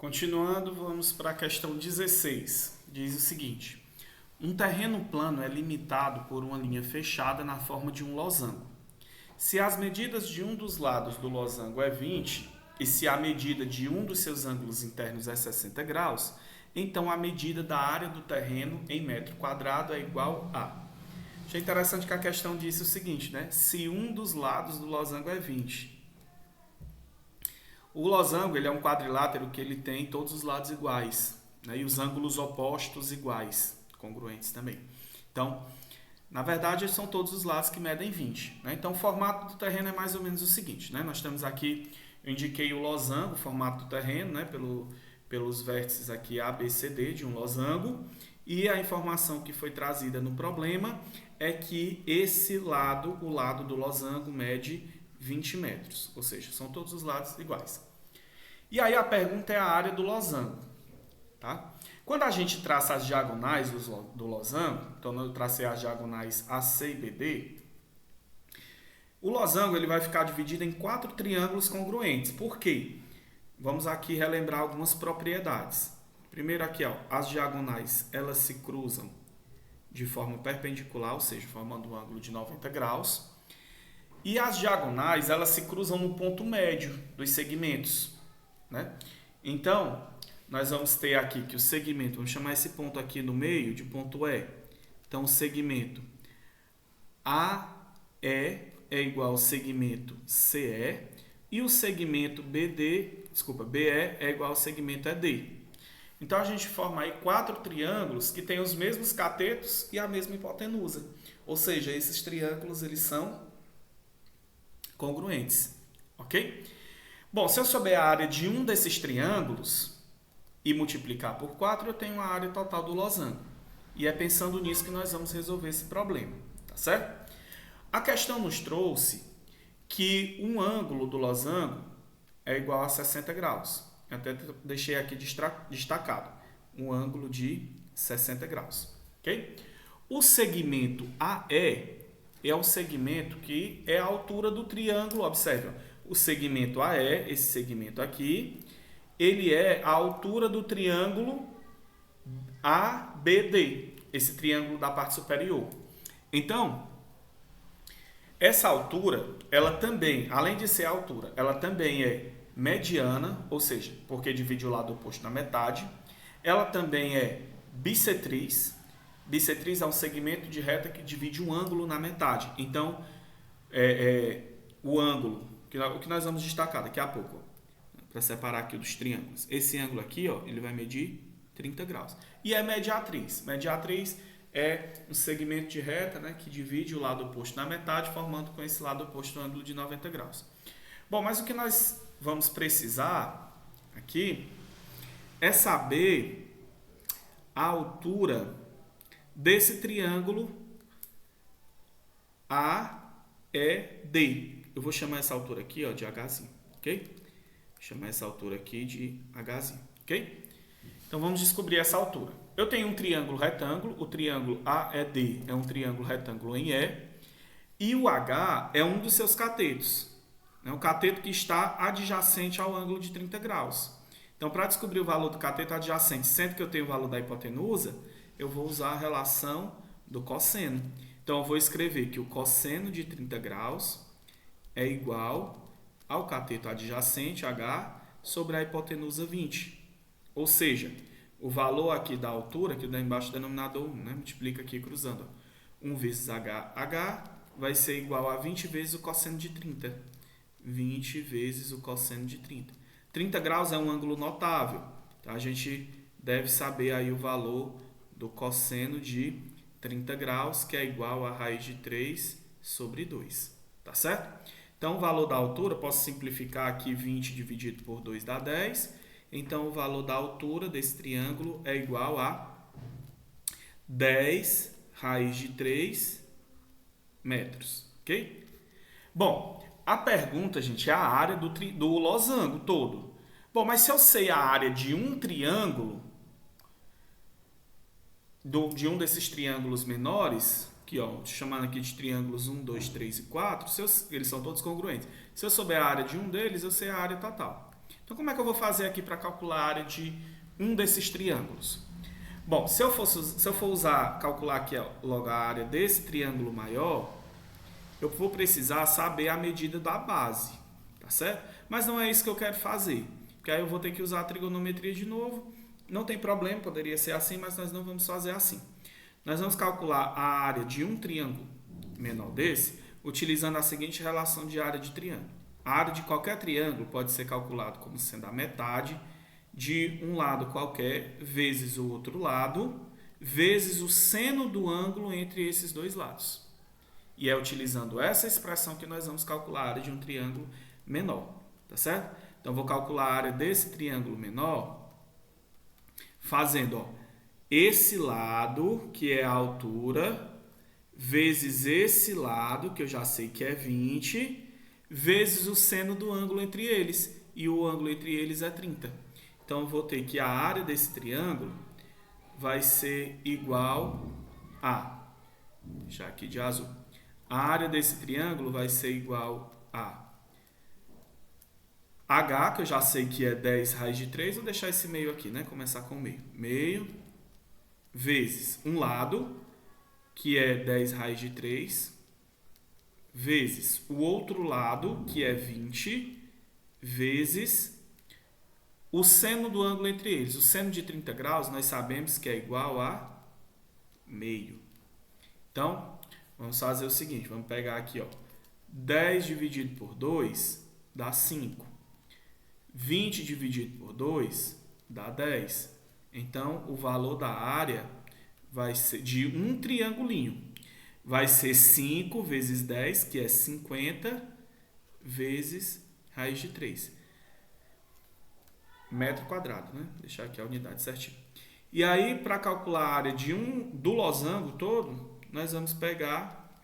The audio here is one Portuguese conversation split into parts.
Continuando, vamos para a questão 16. Diz o seguinte: um terreno plano é limitado por uma linha fechada na forma de um losango. Se as medidas de um dos lados do losango é 20 e se a medida de um dos seus ângulos internos é 60 graus, então a medida da área do terreno em metro quadrado é igual a... Achei interessante que a questão disse o seguinte, né? Se um dos lados do losango é 20. O losango ele é um quadrilátero que ele tem todos os lados iguais, né? E os ângulos opostos iguais, congruentes também. Então, na verdade, são todos os lados que medem 20. Né? Então, o formato do terreno é mais ou menos o seguinte. Né? Nós temos aqui, eu indiquei o losango, o formato do terreno, né? Pelos vértices aqui A, B, C, D de um losango. E a informação que foi trazida no problema é que esse lado, o lado do losango, mede 20 metros. Ou seja, são todos os lados iguais. E aí a pergunta é a área do losango. Tá? Quando a gente traça as diagonais do losango, então eu tracei as diagonais AC e BD, o losango ele vai ficar dividido em 4 triângulos congruentes. Por quê? Vamos aqui relembrar algumas propriedades. Primeiro aqui, ó, as diagonais elas se cruzam de forma perpendicular, ou seja, formando um ângulo de 90 graus. E as diagonais elas se cruzam no ponto médio dos segmentos. Né? Então, nós vamos ter aqui que o segmento, vamos chamar esse ponto aqui no meio de ponto E. Então, o segmento AE é igual ao segmento CE e o segmento BE é igual ao segmento ED. Então, a gente forma aí 4 triângulos que têm os mesmos catetos e a mesma hipotenusa. Ou seja, esses triângulos eles são congruentes. Ok? Bom, se eu souber a área de um desses triângulos e multiplicar por 4, eu tenho a área total do losango. E é pensando nisso que nós vamos resolver esse problema, tá certo? A questão nos trouxe que um ângulo do losango é igual a 60 graus. Eu até deixei aqui destacado, um ângulo de 60 graus, ok? O segmento AE é o segmento que é a altura do triângulo, observe, o segmento AE, esse segmento aqui, ele é a altura do triângulo ABD, esse triângulo da parte superior. Então, essa altura, ela também, além de ser a altura, ela também é mediana, ou seja, porque divide o lado oposto na metade. Ela também é bissetriz. Bissetriz é um segmento de reta que divide um ângulo na metade. Então, o ângulo, o que nós vamos destacar daqui a pouco, para separar aqui dos triângulos. Esse ângulo aqui, ó, ele vai medir 30 graus. E é mediatriz. Mediatriz é um segmento de reta, né, que divide o lado oposto na metade, formando com esse lado oposto um ângulo de 90 graus. Bom, mas o que nós vamos precisar aqui é saber a altura desse triângulo AED. Eu vou chamar essa altura aqui, ó, de Hzinho, ok? Vou chamar essa altura aqui de Hzinho, ok? Então vamos descobrir essa altura. Eu tenho um triângulo retângulo, o triângulo AED é um triângulo retângulo em E, e o H é um dos seus catetos. É um cateto que está adjacente ao ângulo de 30 graus. Então, para descobrir o valor do cateto adjacente, sempre que eu tenho o valor da hipotenusa, eu vou usar a relação do cosseno. Então, eu vou escrever que o cosseno de 30 graus é igual ao cateto adjacente, H, sobre a hipotenusa 20. Ou seja, o valor aqui da altura, que dá embaixo do denominador 1, né? Multiplica aqui cruzando. 1 vezes H vai ser igual a 20 vezes o cosseno de 30. 20 vezes o cosseno de 30. 30 graus é um ângulo notável. Tá? A gente deve saber aí o valor do cosseno de 30 graus, que é igual a raiz de 3 sobre 2. Tá certo? Então, o valor da altura, posso simplificar aqui 20 dividido por 2 dá 10. Então, o valor da altura desse triângulo é igual a 10 raiz de 3 metros. Ok? Bom, a pergunta, gente, é a área do losango todo. Bom, mas se eu sei a área de um triângulo, de um desses triângulos menores, aqui, ó, chamando aqui de triângulos 1, 2, 3 e 4, eles são todos congruentes. Se eu souber a área de um deles, eu sei a área total. Então, como é que eu vou fazer aqui para calcular a área de um desses triângulos? Bom, se eu for calcular aqui logo a área desse triângulo maior, eu vou precisar saber a medida da base, tá certo? Mas não é isso que eu quero fazer, porque aí eu vou ter que usar a trigonometria de novo. Não tem problema, poderia ser assim, mas nós não vamos fazer assim. Nós vamos calcular a área de um triângulo menor desse, utilizando a seguinte relação de área de triângulo. A área de qualquer triângulo pode ser calculada como sendo a metade de um lado qualquer vezes o outro lado, vezes o seno do ângulo entre esses dois lados. E é utilizando essa expressão que nós vamos calcular a área de um triângulo menor, tá certo? Então, vou calcular a área desse triângulo menor fazendo esse lado, que é a altura, vezes esse lado, que eu já sei que é 20, vezes o seno do ângulo entre eles. E o ângulo entre eles é 30. Então, eu vou ter que a área desse triângulo vai ser igual a... Vou deixar aqui de azul. A área desse triângulo vai ser igual a H, que eu já sei que é 10 raiz de 3. Vou deixar esse meio aqui, né? Começar com meio. Meio vezes um lado, que é 10 raiz de 3, vezes o outro lado, que é 20, vezes o seno do ângulo entre eles. O seno de 30 graus nós sabemos que é igual a meio. Então, vamos fazer o seguinte, vamos pegar aqui, 10 dividido por 2 dá 5. 20 dividido por 2 dá 10. Então, o valor da área vai ser de um triangulinho. Vai ser 5 vezes 10, que é 50, vezes raiz de 3. Metro quadrado, né? Vou deixar aqui a unidade certinho. E aí, para calcular a área do losango todo, nós vamos pegar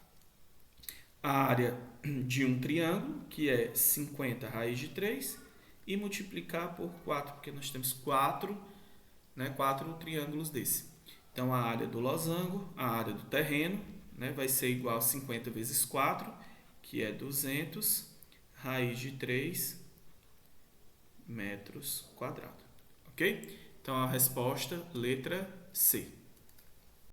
a área de um triângulo, que é 50 raiz de 3, e multiplicar por 4, porque nós temos 4 triângulos desse. Então, a área do losango, a área do terreno, né, vai ser igual a 50 vezes 4, que é 200 raiz de 3 metros quadrados. Ok? Então, a resposta, letra C.